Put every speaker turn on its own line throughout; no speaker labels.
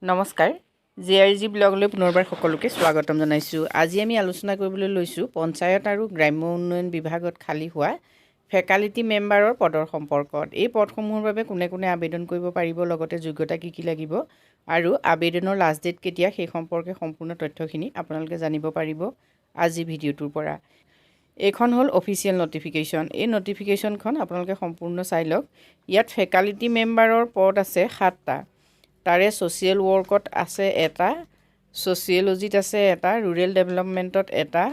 নমস্কাৰ জিআৰজি ব্লগলৈ পুনৰবাৰ সকলোকে স্বাগতম জনাইছোঁ। আজি আমি আলোচনা কৰিবলৈ লৈছোঁ পঞ্চায়ত আৰু গ্ৰাম্য উন্নয়ন বিভাগত খালী হোৱা ফেকাল্টি মেম্বাৰৰ পদৰ সম্পৰ্কত। এই পদসমূহৰ বাবে কোনে কোনে আবেদন কৰিব পাৰিব, লগতে যোগ্যতা কি লাগিব আৰু আবেদনৰ লাষ্ট ডেট কেতিয়া, সেই সম্পৰ্কে সম্পূৰ্ণ তথ্যখিনি আপোনালোকে জানিব পাৰিব আজি ভিডিঅ'টোৰ পৰা। এইখন হ'ল অফিচিয়েল নটিফিকেশ্যন। এই নটিফিকেশ্যনখন আপোনালোকে সম্পূৰ্ণ চাই লওক। ইয়াত ফেকাল্টি মেম্বাৰৰ পদ আছে 7টা। তাৰে ছ'চিয়েল ৱৰ্কত আছে এটা, ছ'চিয়লজিত আছে এটা, ৰুৰেল ডেভেলপমেণ্টত এটা,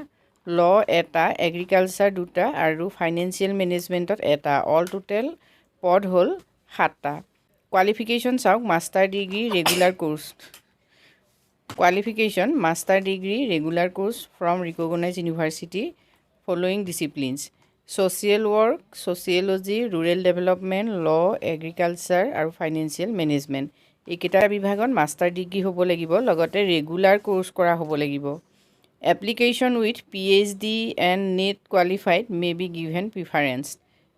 ল' এটা, এগ্ৰিকালচাৰ 2টা আৰু ফাইনেন্সিয়েল মেনেজমেণ্টত এটা। অল টোটেল পদ হ'ল 7টা। কোৱালিফিকেশ্যন চাওক, master degree regular course. Qualification master degree regular course from recognise university following disciplines: social work, sociology, rural development, law', agriculture আৰু ফাইনেন্সিয়েল মেনেজমেণ্ট। এইকেইটা বিভাগত মাষ্টাৰ ডিগ্ৰী হ'ব লাগিব, লগতে ৰেগুলাৰ কোৰ্চ কৰা হ'ব লাগিব। Application with PhD and net qualified may be given preference.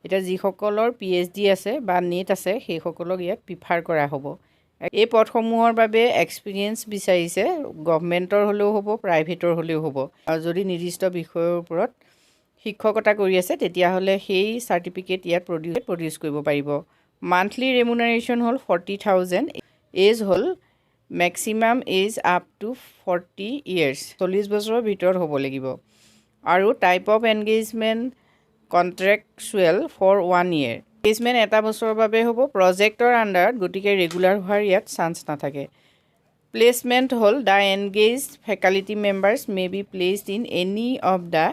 এতিয়া যিসকলৰ PhD আছে বা নেট আছে সেইসকলক ইয়াত প্ৰিফাৰ কৰা হ'ব। এই পদসমূহৰ বাবে এক্সপিৰিয়েঞ্চ বিচাৰিছে, গভমেণ্টৰ হ'লেও হ'ব, প্ৰাইভেটৰ হ'লেও হ'ব। আৰু যদি নিৰ্দিষ্ট বিষয়ৰ ওপৰত শিক্ষকতা কৰি আছে তেতিয়াহ'লে সেই চাৰ্টিফিকেট ইয়াত প্ৰডিউচ কৰিব পাৰিব। মান্থলি ৰেমুনাৰেশ্যন হ'ল 40,000। এজ হ'ল maximum age up to 40 years, 40 বছৰৰ ভিতৰত হ'ব লাগিব। আৰু type of engagement contractual for 1 year। Engagement এটা বছৰৰ বাবে হ'ব, প্ৰজেক্টৰ আণ্ডাৰত, গতিকে ৰেগুলাৰ হোৱাৰ ইয়াত চান্স নাথাকে। প্লেচমেণ্ট হ'ল the engaged faculty members may be placed in any of the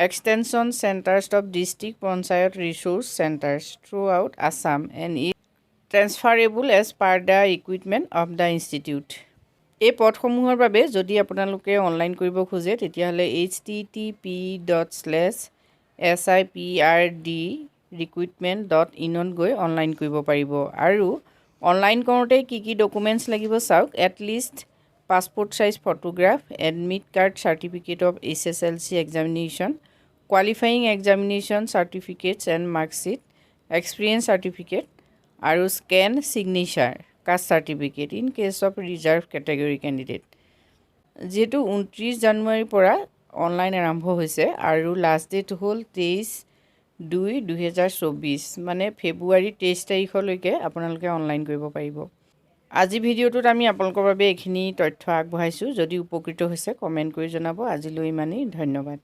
extension centres of district panchayat resource centres throughout Assam and is transferable as per the requirement of the institute. এই পদসমূহৰ বাবে যদি আপোনালোকে online কৰিব খোজে তেতিয়াহ'লে http://SIPRD Recruitment.in গৈ online কৰিব পাৰিব। আৰু অনলাইন কৰোঁতে কি ডকুমেণ্টছ লাগিব চাওক। At least passport size photograph, admit card, certificate of SSLC examination, qualifying examination certificates and marksheet, experience certificate আৰু scan signature caste certificate in case of reserve category candidate. যিহেতু 29 জানুৱাৰীৰ পৰা অনলাইন আৰম্ভ হৈছে আৰু লাষ্ট ডেট হ'ল 23/2/2024, মানে ফেব্ৰুৱাৰী 23 তাৰিখলৈকে আপোনালোকে অনলাইন কৰিব পাৰিব। আজি ভিডিঅ'টোত আমি আপোনালোকৰ বাবে এইখিনি তথ্য আগবঢ়াইছোঁ। যদি উপকৃত হৈছে কমেণ্ট কৰি জনাব। আজিলৈ ইমানেই, ধন্যবাদ।